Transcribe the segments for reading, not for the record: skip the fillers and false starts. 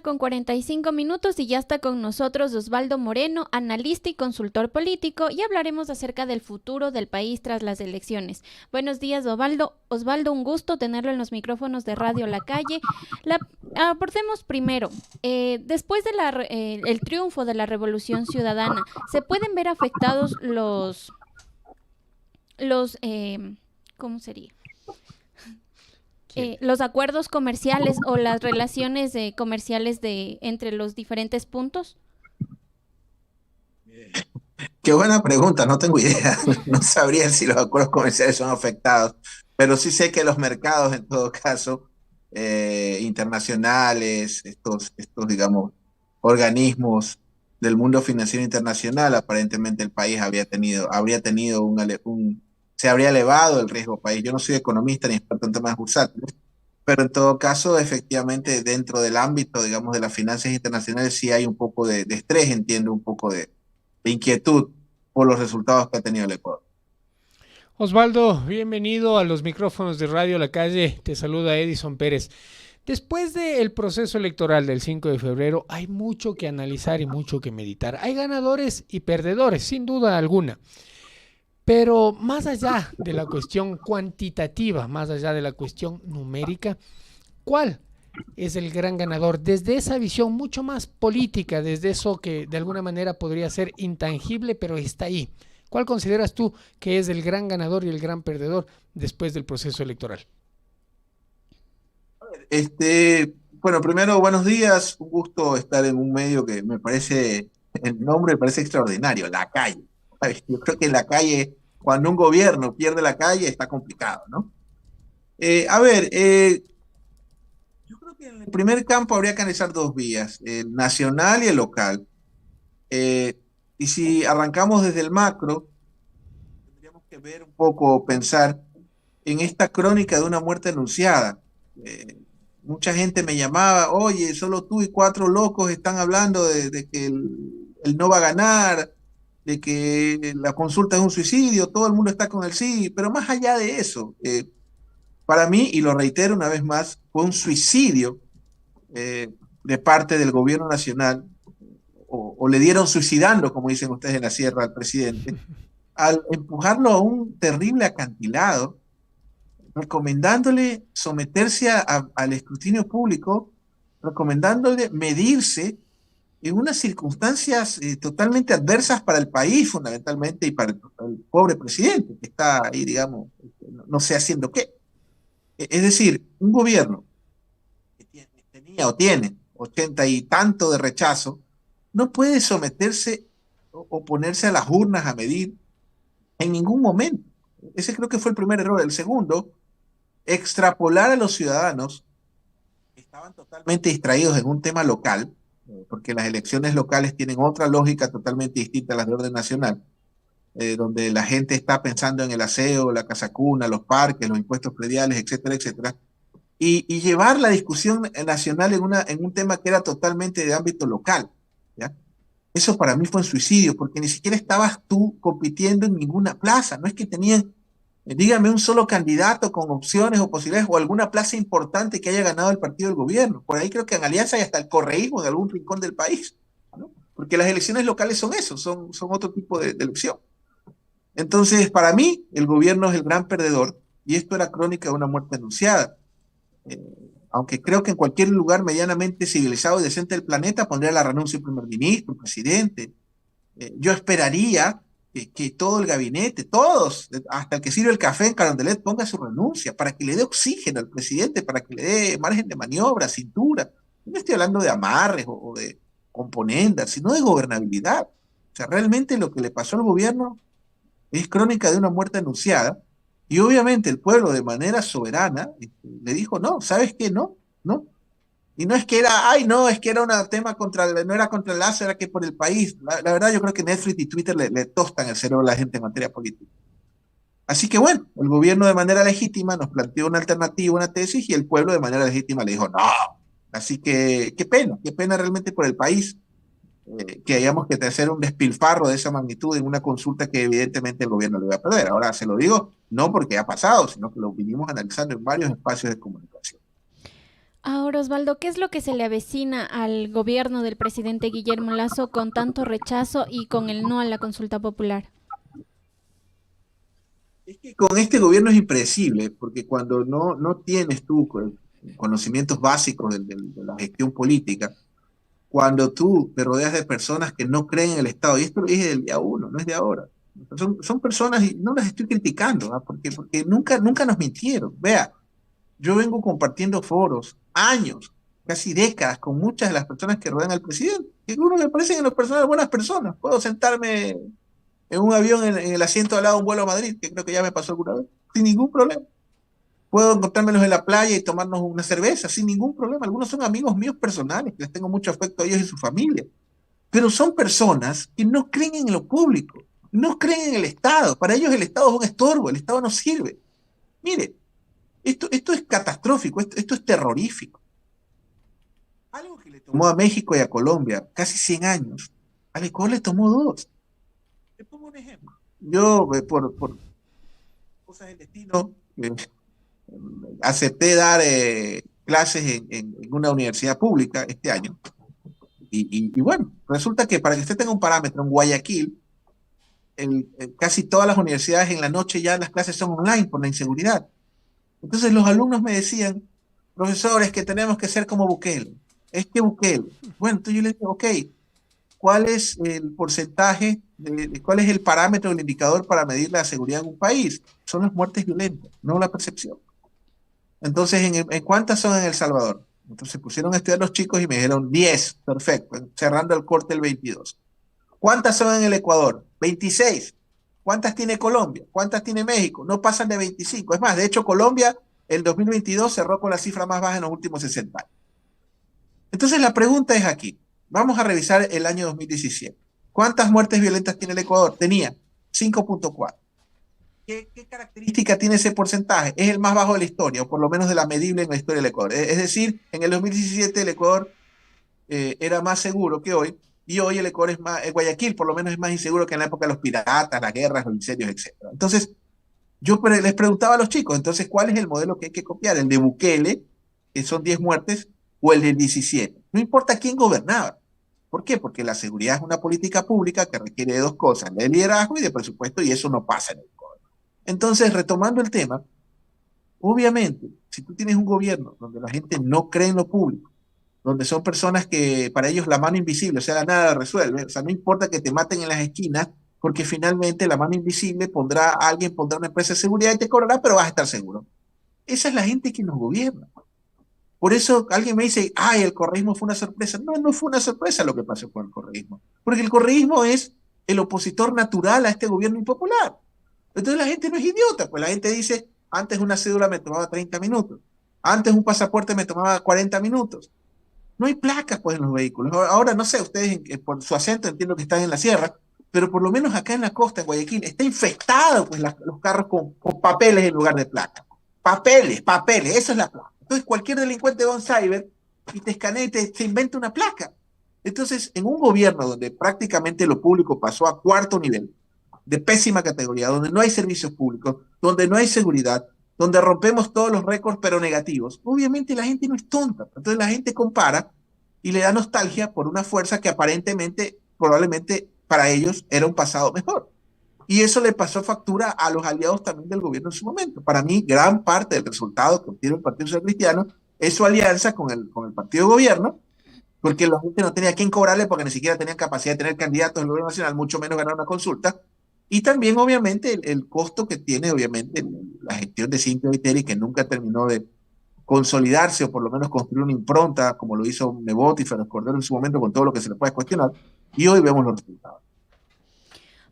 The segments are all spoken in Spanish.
Con 45 minutos y ya está con nosotros Osvaldo Moreno, analista y consultor político, y hablaremos acerca del futuro del país tras las elecciones. Buenos días, Osvaldo. Osvaldo, un gusto tenerlo en los micrófonos de Radio La Calle. Abordemos primero, después de el triunfo de la Revolución Ciudadana, ¿se pueden ver afectados los ¿cómo sería? Los acuerdos comerciales o las relaciones comerciales entre los diferentes puntos? Qué buena pregunta, no tengo idea. No sabría si los acuerdos comerciales son afectados, pero sí sé que los mercados, en todo caso, internacionales, digamos, organismos del mundo financiero internacional, aparentemente el país habría tenido se habría elevado el riesgo país. Yo no soy economista ni experto en temas bursátiles, pero en todo caso, efectivamente, dentro del ámbito, digamos, de las finanzas internacionales, sí hay un poco de estrés, entiendo, un poco de inquietud por los resultados que ha tenido el Ecuador. Osvaldo, bienvenido a los micrófonos de Radio La Calle. Te saluda Edison Pérez. Después del proceso electoral del 5 de febrero hay mucho que analizar y mucho que meditar. Hay ganadores y perdedores, sin duda alguna. Pero más allá de la cuestión cuantitativa, más allá de la cuestión numérica, ¿cuál es el gran ganador? Desde esa visión mucho más política, desde eso que de alguna manera podría ser intangible, pero está ahí. ¿Cuál consideras tú que es el gran ganador y el gran perdedor después del proceso electoral? Bueno, primero, buenos días. Un gusto estar en un medio que el nombre me parece extraordinario, La Calle. Yo creo que en la calle, cuando un gobierno pierde la calle, está complicado, ¿no? A ver, yo creo que en el primer campo habría que analizar dos vías, el nacional y el local. Eh, y si arrancamos desde el macro, tendríamos que ver un poco, pensar en esta crónica de una muerte anunciada. Eh, Mucha gente me llamaba, oye, solo tú y cuatro locos están hablando de que el no va a ganar, de que la consulta es un suicidio, todo el mundo está con el sí, pero más allá de eso, para mí, y lo reitero una vez más, fue un suicidio de parte del gobierno nacional, o le dieron suicidando, como dicen ustedes en la sierra, al presidente, al empujarlo a un terrible acantilado, recomendándole someterse al escrutinio público, recomendándole medirse en unas circunstancias totalmente adversas para el país, fundamentalmente, y para el pobre presidente, que está ahí, digamos, no sé haciendo qué. Es decir, un gobierno que tenía o tiene 80 y tanto de rechazo, no puede someterse o ponerse a las urnas a medir en ningún momento. Ese creo que fue el primer error. El segundo, extrapolar a los ciudadanos que estaban totalmente distraídos en un tema local, porque las elecciones locales tienen otra lógica totalmente distinta a las de orden nacional, donde la gente está pensando en el aseo, la casacuna, los parques, los impuestos prediales, etcétera, etcétera, y llevar la discusión nacional en un tema que era totalmente de ámbito local, ¿ya? Eso para mí fue un suicidio, porque ni siquiera estabas tú compitiendo en ninguna plaza, no es que tenían, dígame un solo candidato con opciones o posibilidades o alguna plaza importante que haya ganado el partido del gobierno. Por ahí creo que en Alianza hay hasta el correísmo en algún rincón del país, ¿no? Porque las elecciones locales son eso, son otro tipo de elección. Entonces, para mí, el gobierno es el gran perdedor y esto era crónica de una muerte anunciada. Eh, Aunque creo que en cualquier lugar medianamente civilizado y decente del planeta pondría la renuncia el primer ministro, el presidente. Yo esperaría que todo el gabinete, todos, hasta el que sirve el café en Carondelet, ponga su renuncia para que le dé oxígeno al presidente, para que le dé margen de maniobra, cintura. No estoy hablando de amarres o de componendas, sino de gobernabilidad. O sea, realmente lo que le pasó al gobierno es crónica de una muerte anunciada, y obviamente el pueblo de manera soberana le dijo, no, ¿sabes qué? No, no. Y no es que era, ay, no, es que era un tema no era contra el lazo, era que por el país. La verdad, yo creo que Netflix y Twitter le tostan el cerebro a la gente en materia política. Así que bueno, el gobierno de manera legítima nos planteó una alternativa, una tesis, y el pueblo de manera legítima le dijo, no. Así que qué pena realmente por el país, que hayamos que hacer un despilfarro de esa magnitud en una consulta que evidentemente el gobierno le va a perder. Ahora se lo digo no porque ha pasado, sino que lo vinimos analizando en varios espacios de comunicación. Ahora, Osvaldo, ¿qué es lo que se le avecina al gobierno del presidente Guillermo Lasso con tanto rechazo y con el no a la consulta popular? Es que con este gobierno es impredecible, porque cuando no tienes tú conocimientos básicos de la gestión política, cuando tú te rodeas de personas que no creen en el Estado, y esto lo dije del día uno, no es de ahora, son personas, y no las estoy criticando, ¿ah? Porque nunca nos mintieron. Vea, yo vengo compartiendo foros, años, casi décadas, con muchas de las personas que rodean al presidente, que uno me parecen en lo personal buenas personas. Puedo sentarme en un avión en el asiento al lado de un vuelo a Madrid, que creo que ya me pasó alguna vez, sin ningún problema. Puedo encontrármelos en la playa y tomarnos una cerveza sin ningún problema. Algunos son amigos míos personales, que les tengo mucho afecto a ellos y su familia. Pero son personas que no creen en lo público, no creen en el Estado. Para ellos el Estado es un estorbo, el Estado no sirve. Mire, esto es catastrófico, esto es terrorífico. Algo que le tomó a México y a Colombia casi 100 años, al Ecuador le tomó 2. Le pongo un ejemplo. Yo, por cosas del destino, acepté dar clases en una universidad pública este año. Y bueno, resulta que para que usted tenga un parámetro, en Guayaquil, casi todas las universidades en la noche ya las clases son online por la inseguridad. Entonces los alumnos me decían, profesores, que tenemos que ser como Bukele. Es que Bukele. Bueno, entonces yo les digo, ok, ¿cuál es el porcentaje, cuál es el parámetro, el indicador para medir la seguridad en un país? Son las muertes violentas, no la percepción. Entonces, ¿en cuántas son en El Salvador? Entonces pusieron a estudiar los chicos y me dijeron 10, perfecto, cerrando el corte el 22. ¿Cuántas son en el Ecuador? 26. ¿Cuántas tiene Colombia? ¿Cuántas tiene México? No pasan de 25. Es más, de hecho, Colombia el 2022 cerró con la cifra más baja en los últimos 60 años. Entonces, la pregunta es aquí. Vamos a revisar el año 2017. ¿Cuántas muertes violentas tiene el Ecuador? Tenía 5.4. ¿Qué característica tiene ese porcentaje? Es el más bajo de la historia, o por lo menos de la medible en la historia del Ecuador. Es decir, en el 2017 el Ecuador era más seguro que hoy, y hoy el Ecuador es más, Guayaquil por lo menos es más inseguro que en la época de los piratas, las guerras, los incendios, etc. Entonces, yo les preguntaba a los chicos, entonces, ¿cuál es el modelo que hay que copiar? ¿El de Bukele, que son 10 muertes, o el del 17? No importa quién gobernaba. ¿Por qué? Porque la seguridad es una política pública que requiere de 2 cosas, de liderazgo y de presupuesto, y eso no pasa en el Ecuador. Entonces, retomando el tema, obviamente, si tú tienes un gobierno donde la gente no cree en lo público, donde son personas que para ellos la mano invisible, o sea, la nada resuelve, o sea, no importa que te maten en las esquinas, porque finalmente la mano invisible alguien pondrá una empresa de seguridad y te cobrará, pero vas a estar seguro. Esa es la gente que nos gobierna. Por eso alguien me dice, ay, el correísmo fue una sorpresa. No, no fue una sorpresa lo que pasó con el correísmo, porque el correísmo es el opositor natural a este gobierno impopular. Entonces la gente no es idiota, pues la gente dice, antes una cédula me tomaba 30 minutos, antes un pasaporte me tomaba 40 minutos. No hay placas pues en los vehículos. Ahora no sé, ustedes por su acento entiendo que están en la sierra, pero por lo menos acá en la costa, en Guayaquil, está infectado pues los carros con papeles en lugar de placas. Papeles, eso es la placa. Entonces cualquier delincuente va a un cyber y te escanea y te inventa una placa. Entonces, en un gobierno donde prácticamente lo público pasó a 4º nivel, de pésima categoría, donde no hay servicios públicos, donde no hay seguridad, donde rompemos todos los récords pero negativos, obviamente la gente no es tonta. Entonces la gente compara y le da nostalgia por una fuerza que aparentemente, probablemente para ellos era un pasado mejor. Y eso le pasó factura a los aliados también del gobierno en su momento. Para mí, gran parte del resultado que obtiene el Partido Social Cristiano es su alianza con el partido de gobierno, porque la gente no tenía a quién cobrarle porque ni siquiera tenían capacidad de tener candidatos en el gobierno nacional, mucho menos ganar una consulta. Y también, obviamente, el costo que tiene, obviamente, la gestión de Cintia Viteri, que nunca terminó de consolidarse o por lo menos construir una impronta, como lo hizo Nebot y Fernández Cordero en su momento, con todo lo que se le puede cuestionar. Y hoy vemos los resultados.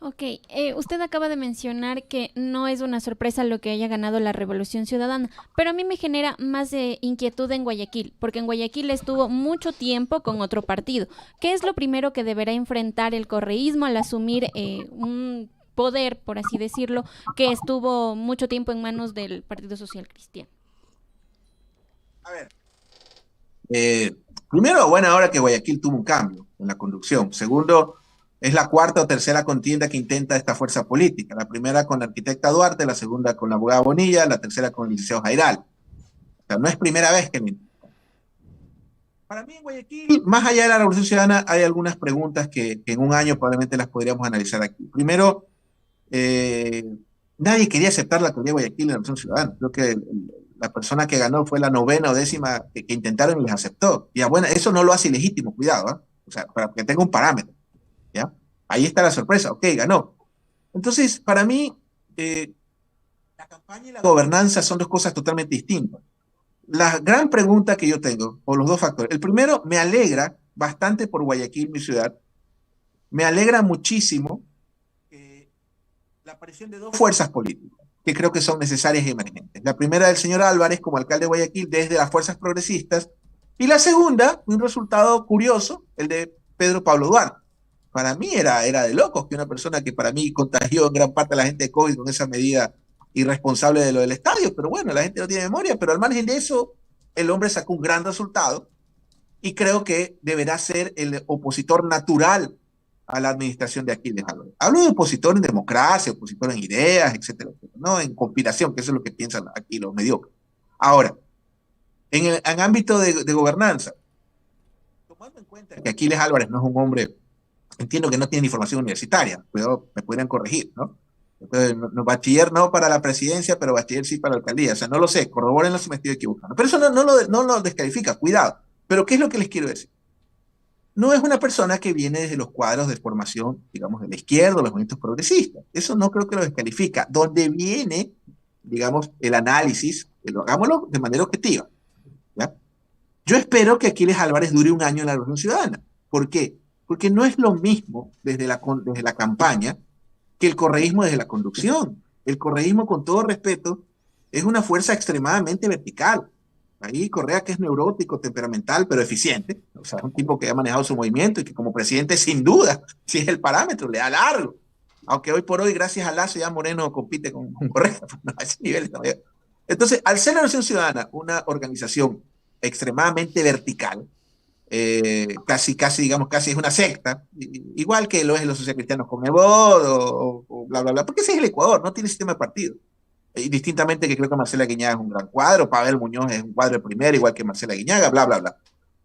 Ok, usted acaba de mencionar que no es una sorpresa lo que haya ganado la Revolución Ciudadana, pero a mí me genera más inquietud en Guayaquil, porque en Guayaquil estuvo mucho tiempo con otro partido. ¿Qué es lo primero que deberá enfrentar el correísmo al asumir un poder, por así decirlo, que estuvo mucho tiempo en manos del Partido Social Cristiano? A ver, primero, buena hora que Guayaquil tuvo un cambio en la conducción. Segundo, es la 4ª o 3ª contienda que intenta esta fuerza política. La primera con la arquitecta Duarte, la segunda con la abogada Bonilla, la tercera con el licenciado Jairal. O sea, no es primera vez que lo intenta. Para mí en Guayaquil, más allá de la Revolución Ciudadana, hay algunas preguntas que en un año probablemente las podríamos analizar aquí. Primero, eh, nadie quería aceptar la teoría de Guayaquil en la Revolución Ciudadana. Creo que la persona que ganó fue la 9ª o 10ª que intentaron y les aceptó. Ya, bueno, eso no lo hace ilegítimo, cuidado, ¿eh? O sea, para que tenga un parámetro, ¿ya? Ahí está la sorpresa, ok, ganó. Entonces, para mí, la campaña y la gobernanza son dos cosas totalmente distintas. La gran pregunta que yo tengo, o los dos factores. El primero, me alegra bastante por Guayaquil, mi ciudad. Me alegra muchísimo la aparición de dos fuerzas políticas que creo que son necesarias y emergentes. La primera del señor Álvarez como alcalde de Guayaquil desde las fuerzas progresistas, y la segunda, un resultado curioso, el de Pedro Pablo Duarte. Para mí era de locos que una persona que para mí contagió en gran parte a la gente de COVID con esa medida irresponsable de lo del estadio, pero bueno, la gente no tiene memoria, pero al margen de eso, el hombre sacó un gran resultado y creo que deberá ser el opositor natural a la administración de Aquiles Álvarez. Hablo de opositor en democracia, opositor en ideas, etcétera, etcétera, no en conspiración, que eso es lo que piensan aquí los mediocres. Ahora, en ámbito de gobernanza, tomando en cuenta que Aquiles Álvarez no es un hombre, entiendo que no tiene ni formación universitaria, pero me podrían corregir, ¿no? Entonces, bachiller no para la presidencia, pero bachiller sí para la alcaldía. O sea, no lo sé, corrobórenlo si me estoy equivocando. Pero eso no lo descalifica, cuidado. Pero ¿qué es lo que les quiero decir? No es una persona que viene desde los cuadros de formación, digamos, de la izquierda, los movimientos progresistas. Eso no creo que lo descalifica. Donde viene, digamos, el análisis, hagámoslo de manera objetiva, ¿ya? Yo espero que Aquiles Álvarez dure un año en la Revolución Ciudadana. ¿Por qué? Porque no es lo mismo desde la campaña que el correísmo desde la conducción. El correísmo, con todo respeto, es una fuerza extremadamente vertical. Ahí Correa, que es neurótico, temperamental, pero eficiente, o sea, es un tipo que ha manejado su movimiento y que como presidente, sin duda, si es el parámetro, le da largo. Aunque hoy por hoy, gracias a Lazo, ya Moreno compite con Correa, no, a ese nivel todavía. Entonces, al ser la Revolución Ciudadana una organización extremadamente vertical, casi, digamos, casi es una secta, igual que lo es los socialcristianos con Ebod o bla, bla, bla, porque ese es el Ecuador, no tiene sistema de partido. Y distintamente que creo que Marcela Guiñaga es un gran cuadro, Pavel Muñoz es un cuadro de primera, igual que Marcela Guiñaga, bla, bla, bla.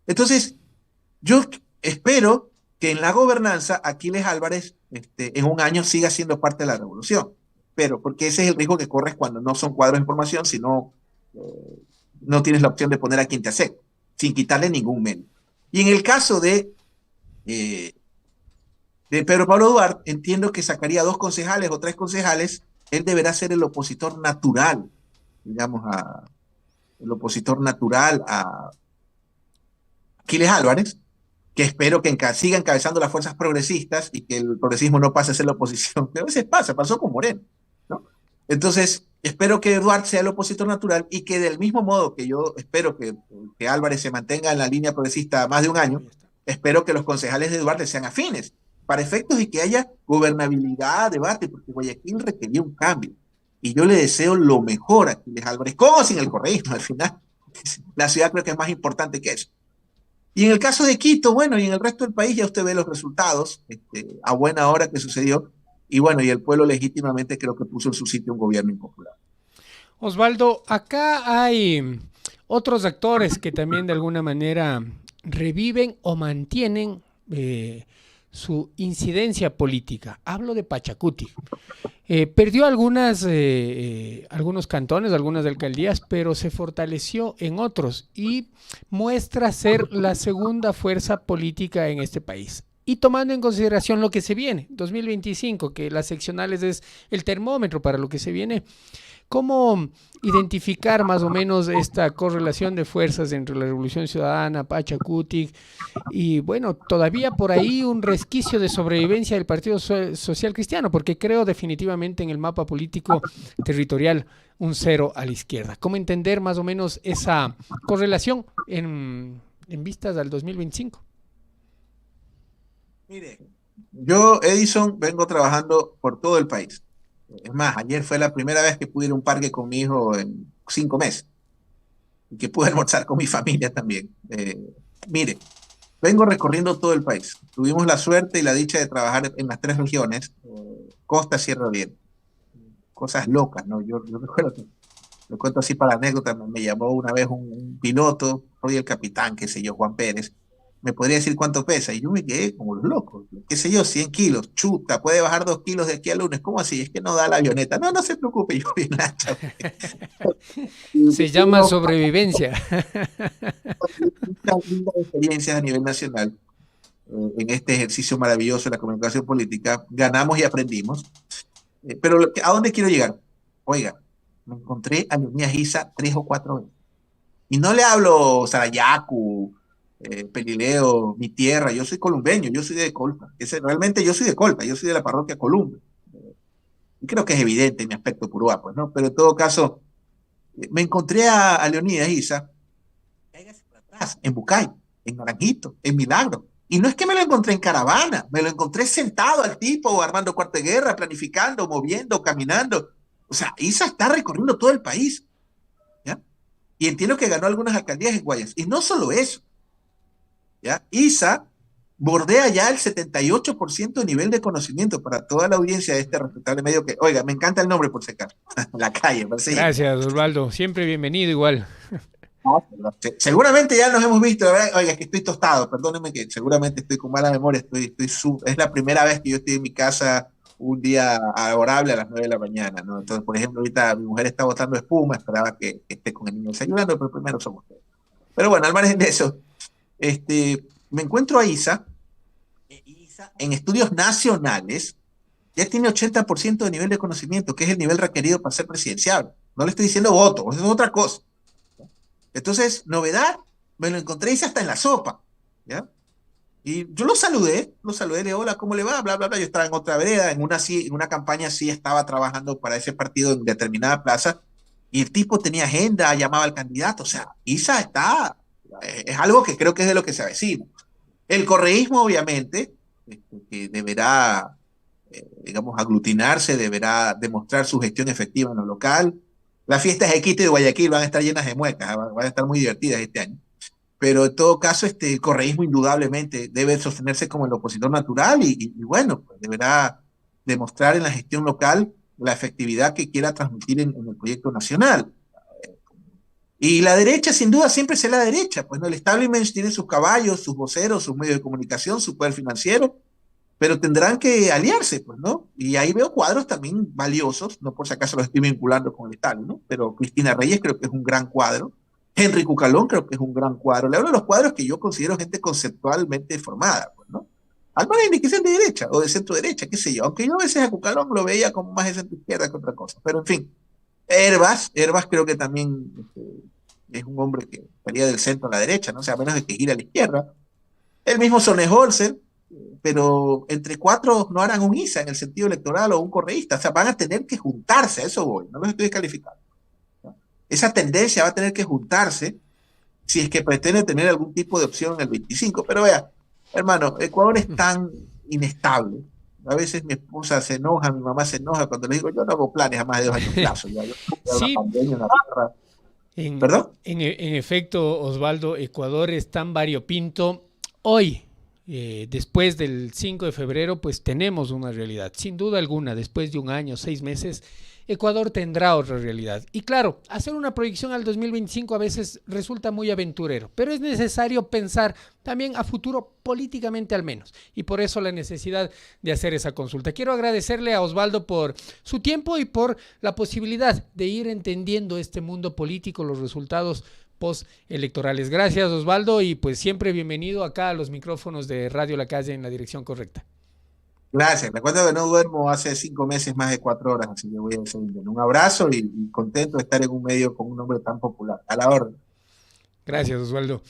Entonces, yo espero que en la gobernanza Aquiles Álvarez en un año siga siendo parte de la revolución, pero porque ese es el riesgo que corres cuando no son cuadros de formación, sino no tienes la opción de poner a quien te acepte, sin quitarle ningún mérito. Y en el caso de Pedro Pablo Duarte, entiendo que sacaría 2 concejales o 3 concejales. Él deberá ser el opositor natural, digamos, el opositor natural a Aquiles Álvarez, que espero que siga encabezando las fuerzas progresistas y que el progresismo no pase a ser la oposición, que a veces pasó con Moreno, ¿no? Entonces, espero que Duarte sea el opositor natural y que del mismo modo que yo espero que Álvarez se mantenga en la línea progresista más de un año, espero que los concejales de Duarte sean afines, para efectos de que haya gobernabilidad, debate, porque Guayaquil requería un cambio. Y yo le deseo lo mejor a Aquiles Álvarez, con o sin el correísmo, al final. La ciudad creo que es más importante que eso. Y en el caso de Quito, bueno, y en el resto del país ya usted ve los resultados, a buena hora que sucedió, y bueno, y el pueblo legítimamente creo que puso en su sitio un gobierno impopular. Osvaldo, acá hay otros actores que también de alguna manera reviven o mantienen su incidencia política. Hablo de Pachacuti. Perdió algunos cantones, algunas alcaldías, pero se fortaleció en otros y muestra ser la segunda fuerza política en este país. Y tomando en consideración lo que se viene, 2025, que las seccionales es el termómetro para lo que se viene, ¿cómo identificar más o menos esta correlación de fuerzas entre la Revolución Ciudadana, Pachacuti y, bueno, todavía por ahí un resquicio de sobrevivencia del Partido Social Cristiano? Porque creo definitivamente en el mapa político territorial un 0 a la izquierda. ¿Cómo entender más o menos esa correlación en vistas al 2025? Mire, yo, Edison, vengo trabajando por todo el país. Es más, ayer fue la primera vez que pude ir a un parque con mi hijo en 5 meses. Y que pude almorzar con mi familia también. Mire, vengo recorriendo todo el país. Tuvimos la suerte y la dicha de trabajar en las 3 regiones, Costa, Sierra Oriente. Cosas locas, ¿no? Yo recuerdo que lo cuento así para anécdota, me llamó una vez un piloto, soy el capitán, qué sé yo, Juan Pérez, me podría decir cuánto pesa, y yo me quedé como los locos, qué sé yo, 100 kilos, chuta, puede bajar 2 kilos de aquí al lunes, ¿cómo así? Es que no da la avioneta, no, no se preocupe, yo bien lancha. Se llama sobrevivencia. Muchas lindas experiencias a nivel nacional en este ejercicio maravilloso de la comunicación política, ganamos y aprendimos, pero ¿a dónde quiero llegar? Oiga, me encontré a Leonidas Issa 3 o 4 veces. Y no le hablo Sarayacu, Pelileo, mi tierra, yo soy columbeño, yo soy de Colpa. Realmente yo soy de Colpa, yo soy de la parroquia Columbe. Y creo que es evidente mi aspecto purúa, pues, ¿no? Pero en todo caso, me encontré a Leonidas Issa, cáigase para atrás, en Bucay, en Naranjito, en Milagro. Y no es que me lo encontré en caravana, me lo encontré sentado al tipo, armando cuarto de guerra, planificando, moviendo, caminando. O sea, Issa está recorriendo todo el país, ¿ya? Y entiendo que ganó algunas alcaldías en Guayas. Y no solo eso, ¿ya? Issa bordea ya el 78% de nivel de conocimiento para toda la audiencia de este respetable medio que, oiga, me encanta el nombre por si acaso, La Calle. Gracias, Osvaldo, siempre bienvenido igual. Seguramente ya nos hemos visto, ¿verdad? Oiga, es que estoy tostado, perdónenme que seguramente estoy con mala memoria, es la primera vez que yo estoy en mi casa un día laborable a las 9 de la mañana, ¿no? Entonces, por ejemplo, ahorita mi mujer está botando espuma, esperaba que esté con el niño desayunando, pero primero somos ustedes. Pero bueno, al margen de eso, me encuentro a Issa en estudios nacionales, ya tiene 80% de nivel de conocimiento, que es el nivel requerido para ser presidenciable. No le estoy diciendo voto, eso es otra cosa. Entonces, novedad, me lo encontré Issa hasta en la sopa, ¿ya? Y yo lo saludé, le dije, hola, ¿cómo le va? Bla, bla, bla. Yo estaba en otra vereda, en una campaña sí estaba trabajando para ese partido en determinada plaza, y el tipo tenía agenda, llamaba al candidato, o sea, Issa está, es algo que creo que es de lo que se avecina. El correísmo, obviamente, que deberá, digamos, aglutinarse, deberá demostrar su gestión efectiva en lo local. Las fiestas de Quito y de Guayaquil van a estar llenas de muecas, van a estar muy divertidas este año. Pero en todo caso, el correísmo indudablemente debe sostenerse como el opositor natural y bueno, pues deberá demostrar en la gestión local la efectividad que quiera transmitir en el proyecto nacional. Y la derecha, sin duda, siempre será la derecha. Pues no, el establishment tiene sus caballos, sus voceros, sus medios de comunicación, su poder financiero, pero tendrán que aliarse, pues, ¿no? Y ahí veo cuadros también valiosos, no por si acaso los estoy vinculando con el establishment, ¿no? Pero Cristina Reyes creo que es un gran cuadro. Henry Cucalón creo que es un gran cuadro. Le hablo de los cuadros que yo considero gente conceptualmente formada, pues, ¿no? Al margen de que sean de derecha o de centro derecha, qué sé yo. Aunque yo a veces a Cucalón lo veía como más de centro izquierda que otra cosa. Pero en fin, Herbas creo que también es un hombre que salía del centro a la derecha, ¿no? O sea, a menos de que gire a la izquierda. El mismo Sonneholzer, pero entre cuatro no harán un Issa en el sentido electoral o un correísta. O sea, van a tener que juntarse, a eso voy, no los estoy descalificando. Esa tendencia va a tener que juntarse si es que pretende tener algún tipo de opción en el 25. Pero vea, hermano, Ecuador es tan inestable. A veces mi esposa se enoja, mi mamá se enoja cuando le digo, yo no hago planes a más de 2 años plazo. Ya, yo sí. una pandemia, una guerra. ¿Perdón? En efecto, Osvaldo, Ecuador es tan variopinto. Hoy, después del 5 de febrero, pues tenemos una realidad. Sin duda alguna, después de un año, 6 meses, Ecuador tendrá otra realidad. Y claro, hacer una proyección al 2025 a veces resulta muy aventurero, pero es necesario pensar también a futuro políticamente al menos. Y por eso la necesidad de hacer esa consulta. Quiero agradecerle a Osvaldo por su tiempo y por la posibilidad de ir entendiendo este mundo político, los resultados postelectorales. Gracias, Osvaldo, y pues siempre bienvenido acá a los micrófonos de Radio La Calle en la dirección correcta. Gracias. Recuerdo que no duermo hace 5 meses más de 4 horas, así que voy a hacer un abrazo y contento de estar en un medio con un nombre tan popular. A la orden. Gracias, Osvaldo.